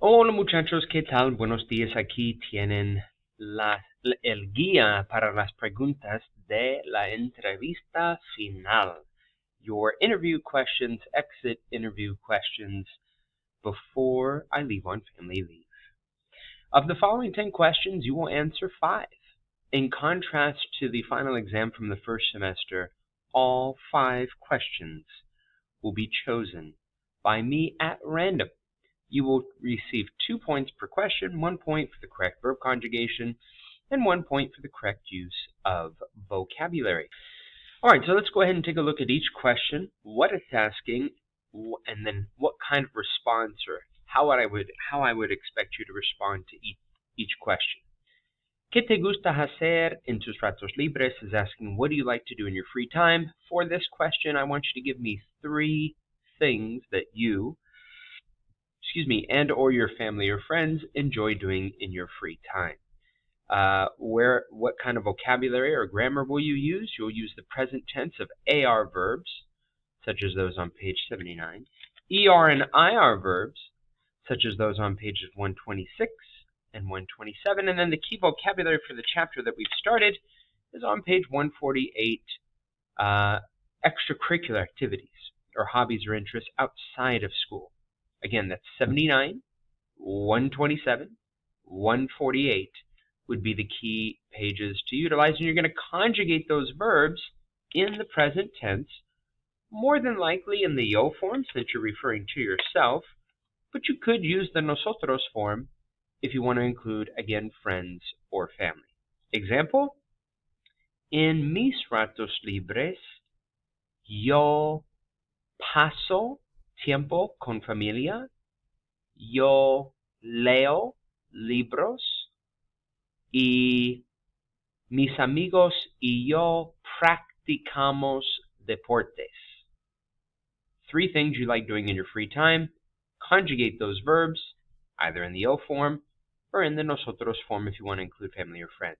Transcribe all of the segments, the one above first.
Hola muchachos, ¿qué tal? Buenos días. Aquí tienen el guía para las preguntas de la entrevista final. Your interview questions, exit interview questions before I leave on family leave. Of the following 10 questions, you will answer 5. In contrast to the final exam from the first semester, all 5 questions will be chosen by me at random. You will receive 2 points per question, 1 point for the correct verb conjugation, and 1 point for the correct use of vocabulary. All right, so let's go ahead and take a look at each question, what it's asking, and then what kind of response or how I would expect you to respond to each question. ¿Qué te gusta hacer en tus ratos libres? Is asking, what do you like to do in your free time? For this question, I want you to give me 3 things that you and or your family or friends enjoy doing in your free time. What kind of vocabulary or grammar will you use? You'll use the present tense of AR verbs, such as those on page 79, ER and IR verbs, such as those on pages 126 and 127, and then the key vocabulary for the chapter that we've started is on page 148, extracurricular activities or hobbies or interests outside of school. Again, that's 79, 127, 148 would be the key pages to utilize, and you're going to conjugate those verbs in the present tense, more than likely in the yo form since you're referring to yourself, but you could use the nosotros form if you want to include, again, friends or family. Example, en mis ratos libres, yo paso tiempo con familia, yo leo libros y mis amigos y yo practicamos deportes. 3 things you like doing in your free time. Conjugate those verbs either in the yo form or in the nosotros form if you want to include family or friends.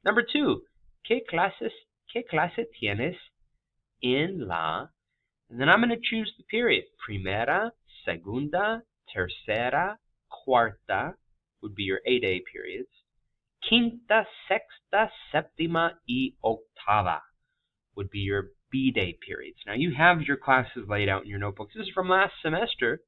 Number 2, ¿qué clase tienes en la? And then I'm going to choose the period. Primera, segunda, tercera, cuarta would be your A-day periods. Quinta, sexta, séptima, y octava would be your B-day periods. Now you have your classes laid out in your notebooks. This is from last semester.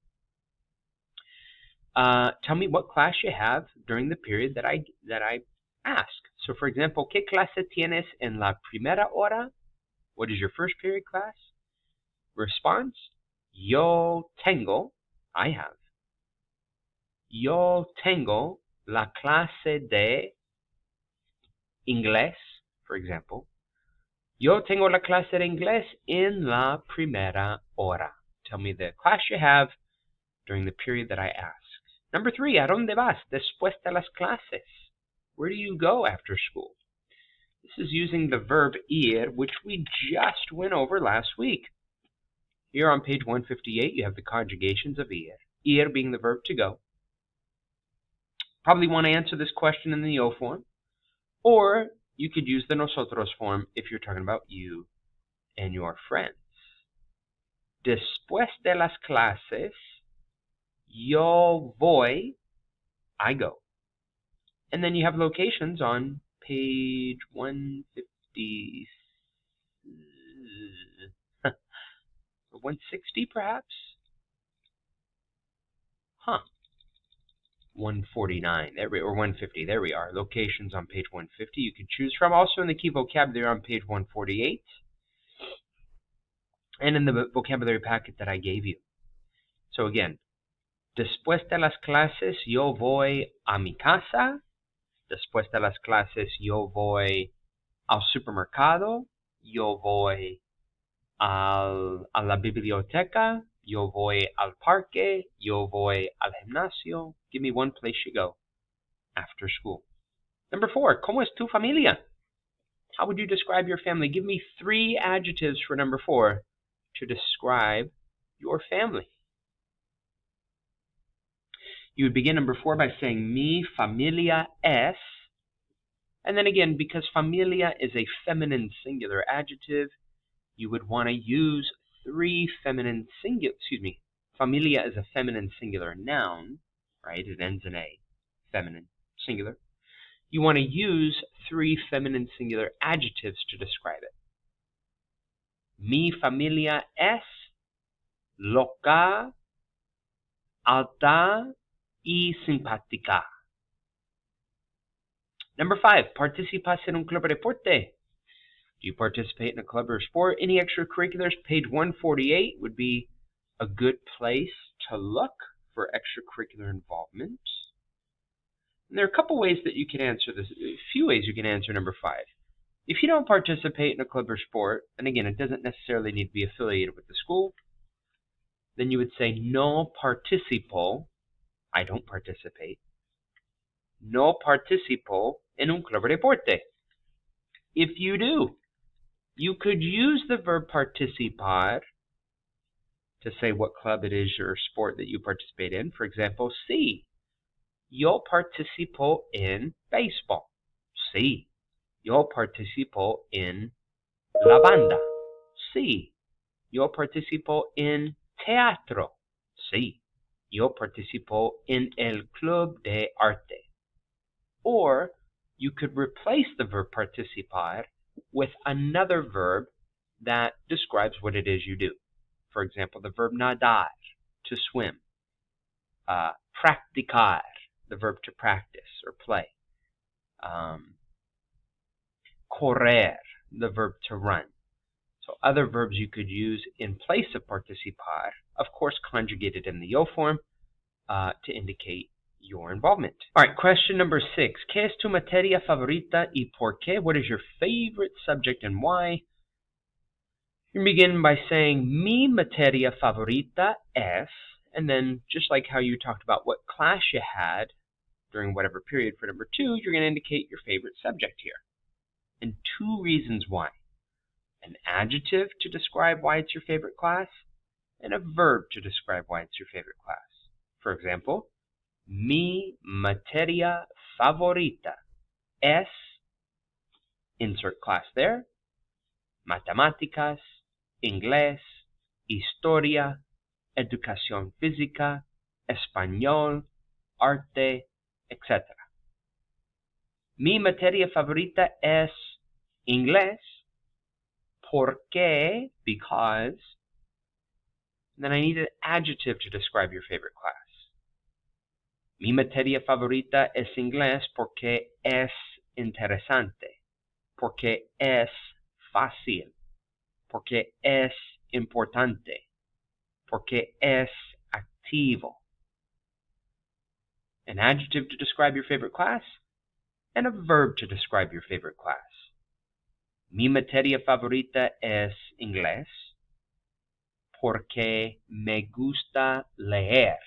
Tell me what class you have during the period that I ask. So for example, ¿qué clase tienes en la primera hora? What is your first period class? Response, yo tengo, I have. Yo tengo la clase de inglés, for example. Yo tengo la clase de inglés en la primera hora. Tell me the class you have during the period that I ask. Number 3, ¿a dónde vas después de las clases? Where do you go after school? This is using the verb ir, which we just went over last week. Here on page 158, you have the conjugations of ir. Ir being the verb to go. Probably want to answer this question in the yo form. Or you could use the nosotros form if you're talking about you and your friends. Después de las clases, yo voy, I go. And then you have locations on page 150. 160 perhaps? 149, or 150, there we are. Locations on page 150 you can choose from. Also in the key vocabulary on page 148. And in the vocabulary packet that I gave you. So again, después de las clases yo voy a mi casa. Después de las clases yo voy al supermercado. Yo voy a la biblioteca. Yo voy al parque. Yo voy al gimnasio. Give me one place you go after school. Number 4, ¿cómo es tu familia? How would you describe your family? Give me 3 adjectives for number 4 to describe your family. You would begin number 4 by saying mi familia es. And then again, because familia is a feminine singular adjective, you would want to use 3 feminine singular, familia is a feminine singular noun. right? It ends in A, feminine, singular. You want to use 3 feminine singular adjectives to describe it. Mi familia es loca, alta y simpática. Number 5, participas en un club de deporte. Do you participate in a club or sport? Any extracurriculars? Page 148 would be a good place to look for extracurricular involvement. And there are a couple ways that you can answer this, a few ways you can answer number 5. If you don't participate in a club or sport, and again, it doesn't necessarily need to be affiliated with the school, then you would say no participo, I don't participate. No participo en un club de deporte. If you do, you could use the verb participar to say what club it is or sport that you participate in. For example, sí, yo participo en baseball. Sí, yo participo en la banda. Sí, yo participo en teatro. Sí, yo participo en el club de arte. Or you could replace the verb participar with another verb that describes what it is you do. For example, the verb nadar, to swim. Practicar, the verb to practice or play. Correr, the verb to run. So other verbs you could use in place of participar, of course conjugated in the yo form, to indicate your involvement. All right, question number 6. ¿Qué es tu materia favorita y por qué? What is your favorite subject and why? You begin by saying mi materia favorita es, and then just like how you talked about what class you had during whatever period for number 2, you're going to indicate your favorite subject here. And 2 reasons why. An adjective to describe why it's your favorite class, and a verb to describe why it's your favorite class. For example, mi materia favorita es, insert class there, matemáticas, inglés, historia, educación física, español, arte, etc. Mi materia favorita es inglés. ¿Por qué? Because. Then I need an adjective to describe your favorite class. Mi materia favorita es inglés porque es interesante, porque es fácil, porque es importante, porque es activo. An adjective to describe your favorite class, and a verb to describe your favorite class. Mi materia favorita es inglés porque me gusta leer.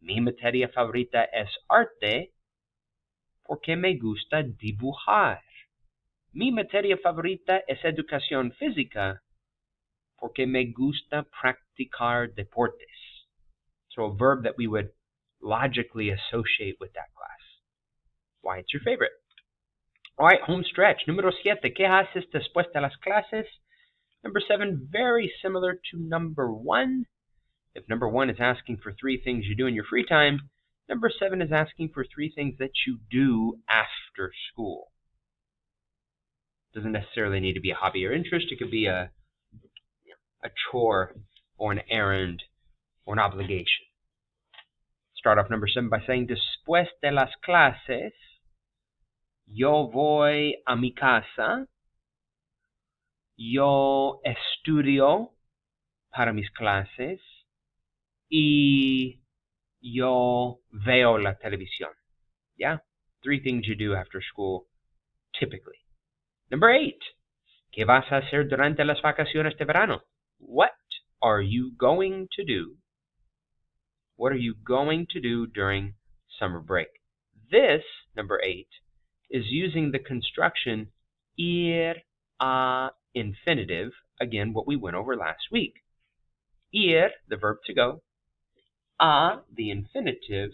Mi materia favorita es arte porque me gusta dibujar. Mi materia favorita es educación física porque me gusta practicar deportes. So a verb that we would logically associate with that class. Why it's your favorite. All right, home stretch. Número 7. ¿Qué haces después de las clases? Number 7, very similar to number 1. If number 1 is asking for 3 things you do in your free time, number 7 is asking for 3 things that you do after school. Doesn't necessarily need to be a hobby or interest. It could be a chore or an errand or an obligation. Start off number 7 by saying, después de las clases, yo voy a mi casa, yo estudio para mis clases, y yo veo la televisión. Yeah? 3 things you do after school, typically. Number 8. ¿Qué vas a hacer durante las vacaciones de verano? What are you going to do? What are you going to do during summer break? This, number 8, is using the construction ir a infinitive, again, what we went over last week. Ir, the verb to go, a, the infinitive,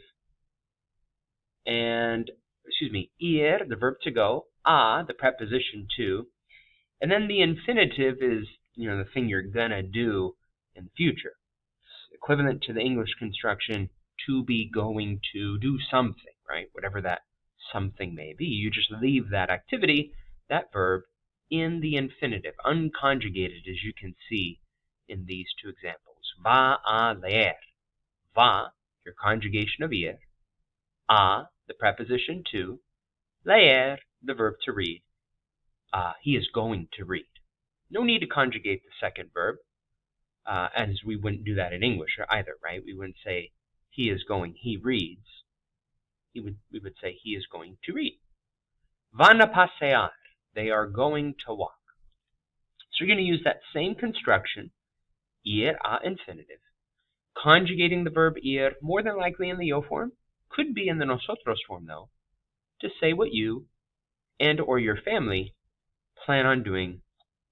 and, ir, the verb to go, a, the preposition to, and then the infinitive is, the thing you're gonna do in the future. It's equivalent to the English construction to be, going to, do something, right? Whatever that something may be. You just leave that activity, that verb, in the infinitive, unconjugated, as you can see in these two examples. Va a leer. Va, your conjugation of ir. A, the preposition to. Leer, the verb to read. He is going to read. No need to conjugate the second verb, as we wouldn't do that in English either, right? We wouldn't say he is going, he reads. We would say he is going to read. Van a pasear. They are going to walk. So you're going to use that same construction, ir a infinitive, conjugating the verb ir, more than likely in the yo form, could be in the nosotros form though, to say what you and or your family plan on doing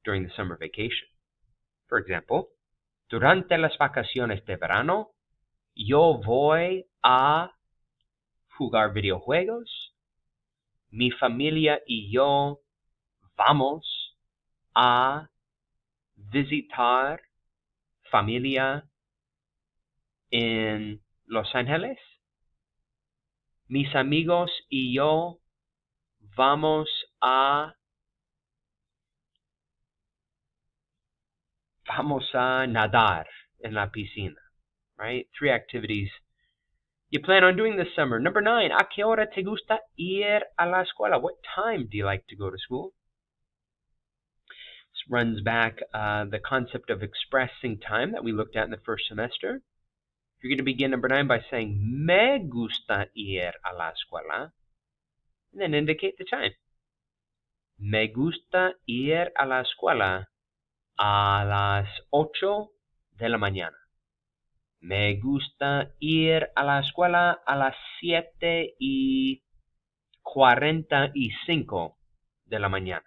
during the summer vacation. For example, durante las vacaciones de verano, yo voy a jugar videojuegos. Mi familia y yo vamos a visitar familia en Los Ángeles. Mis amigos y yo vamos a nadar en la piscina, right? 3 activities you plan on doing this summer. Number 9, ¿a qué hora te gusta ir a la escuela? What time do you like to go to school? This runs back the concept of expressing time that we looked at in the first semester. You're going to begin number 9 by saying, me gusta ir a la escuela, and then indicate the time. Me gusta ir a la escuela a las 8 de la mañana. Me gusta ir a la escuela a las 7:45 de la mañana.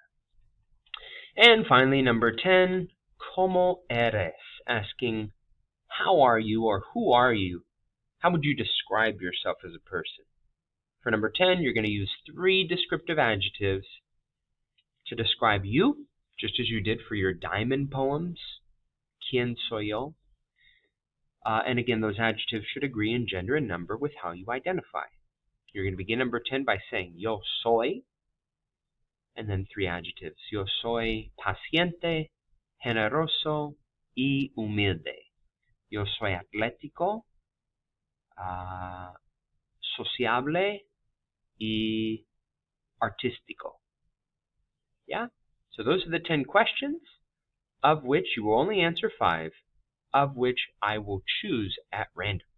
And finally, number 10, ¿cómo eres? Asking, how are you or who are you? How would you describe yourself as a person? For number 10, you're going to use 3 descriptive adjectives to describe you, just as you did for your diamond poems, ¿Quién soy yo? And again, those adjectives should agree in gender and number with how you identify. You're going to begin number 10 by saying, yo soy, and then 3 adjectives. Yo soy paciente, generoso, y humilde. Yo soy atlético, sociable, y artístico. Yeah? So those are the 10 questions, of which you will only answer 5, of which I will choose at random.